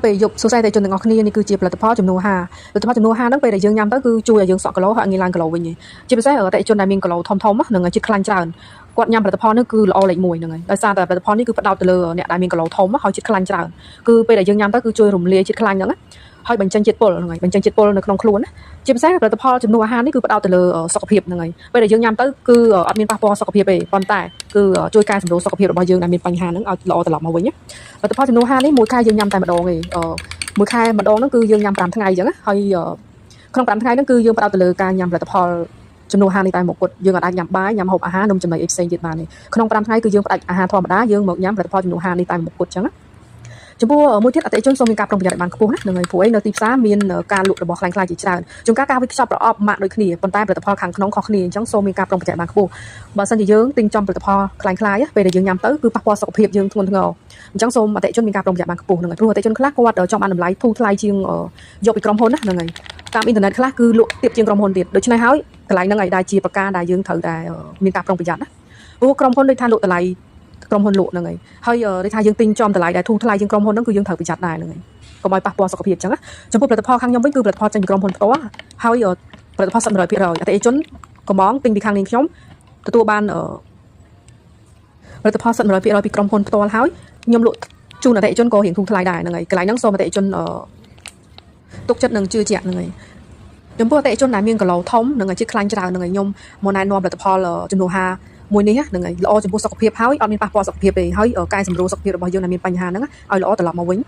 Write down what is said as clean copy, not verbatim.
ពេលយប់សួស្តីតែជនទាំងអស់គ្នានេះគឺជាផលិតផលចំនួន5ផលិតផលចំនួន5ហ្នឹងពេលដែលយើងញ៉ាំទៅគឺជួយឲ្យយើងសក់គីឡូហើយងាយឡើងគីឡូវិញជាពិសេសតែជនដែលមានគីឡូធំហ្នឹងជាតិខ្លាញ់ច្រើនគាត់ញ៉ាំផលិតផលនេះគឺល្អលេខ1ហ្នឹងហើយដោយសារតែផលិតផលនេះគឺផ្ដោតទៅលើអ្នកដែលមានគីឡូធំហើយជាតិខ្លាញ់ច្រើនគឺពេលដែលយើងញ៉ាំទៅគឺជួយរំលាយជាតិខ្លាញ់ហ្នឹងហើយបញ្ចេញជាតិពុលហ្នឹងហើយបញ្ចេញជាតិពុលនៅក្នុងខ្លួនណាជាពិសេសផលិតផលចំនួនអាហារនេះគឺផ្ដោតទៅលើសុខភាពហ្នឹងហើយពេលដែលយើងញ៉ាំទៅគឺអត់មានប៉ះពាល់សុខភាពទេប៉ុន្តែគឺជួយកែសម្រួលសុខភាពរបស់យើងដែលមានបញ្ហាហ្នឹងឲ្យល្អត្រឡប់មកវិញផលិតផលចំនួន5នេះមួយខែយើងញ៉ាំតែម្ដងទេមួយខែម្ដងហ្នឹងគឺយើងញ៉ាំ5ថ្ងៃអញ្ចឹងហើយក្នុង5ថ្ងៃហ្នឹងគឺយើងផ្ដោតទៅលើការញ៉ាំផលិតផលចំនួន5នេះតែមកគត់យើងអាចញ៉ាំបាយញ៉ាំហូបអាហារនំចំណីអីផ្សេងទៀតបានទេក្នុង5ថ្ងៃគឺយើងផ្ដាច់អាហារធម្មតាយើងមកញ៉ាំផលិតផលចំនួន5នេះតែមកគត់អញ្ចឹងចំពោះមួយទៀតអតិថិជនសូមមានការប្រុងប្រយ័ត្នឲ្យបានខ្ពស់ណានឹងហើយព្រោះឯនៅទីផ្សារមានការលក់របស់ខ្លាំងៗជាច្រើនជួនកាលការវិខ្ចប់ប្រអប់ម៉ាកដូចគ្នាប៉ុន្តែផលិតផលខាងក្នុងខុសគ្នាអញ្ចឹងសូមមានការប្រុងប្រយ័ត្នបានខ្ពស់បើសិនជាយើងទិញចំផលិតផលខ្លាំងៗពេលដែលយើងញ៉ាំទៅគឺប៉ះពាល់សុខភាពយើងធ្ងន់ធ្ងរអញ្ចឹងសូមអតិថិជនមានការប្រុងប្រយ័ត្នបានខ្ពស់នឹងហើយព្រោះអតិថិជនខ្លះគាត់ចង់បានតម្លៃធូរថ្លៃជាងយកពីក្រុមហ៊ុនណានឹងហើយតាមអ៊ីនធឺណិតខ្លះគឺលក់ទាបជាងក្រុមហ៊ុនទៀតដូច្នេះហើយកន្លែងហ្នឹងឯងដែលជាប្រការដែលយើងត្រូវតែមានការប្រុងប្រយ័ត្នណាព្រោះក្រុមហ៊ុនដូចថាលក់តម្លៃក្រុមហ៊ុនលក់ហ្នឹងហើយដូចថាយើងទិញចំតម្លៃដែលធូរថ្លៃជាងក្រុមហ៊ុនហ្នឹងគឺយើងត្រូវប្រយ័ត្នដែរហ្នឹងហើយកុំឲ្យប៉ះពាល់សុខភាពអញ្ចឹងណាចំពោះផលិតផលខាងខ្ញុំវិញគឺផលិតផលចេញពីក្រុមហ៊ុនផ្ទាល់ហើយផលិតផល100%អតិថិជនកំងទិញពីខាងនាងខ្ញុំទទួលបានផលិតផល100%ពីក្រុមហ៊ុនផ្ទាល់ហើយខ្ញុំលក់ជូនអតិថិជនក៏រៀងធូរថ្លៃដែរហ្នឹងហើយកន្លែងហ្នឹងសូមអតិថិជនទុកចិត្តនិងជឿជាក់ហ្នឹងហើយចំពោះអតិថិជនដែលមានគីឡូធំនឹងជាតិខ្លាញ់ច្រើននឹងខ្ញុំមកណែនាំផលិតផលចំនួន5មួយនេះហ្នឹងហើយល្អចំពោះសុខភាពហើយអត់មានប៉ះពាល់សុខភាពទេហើយកែសម្រួលសុខភាពរបស់យើងដែលមានបញ្ហាហ្នឹងឲ្យល្អត្រឡប់មកវិញ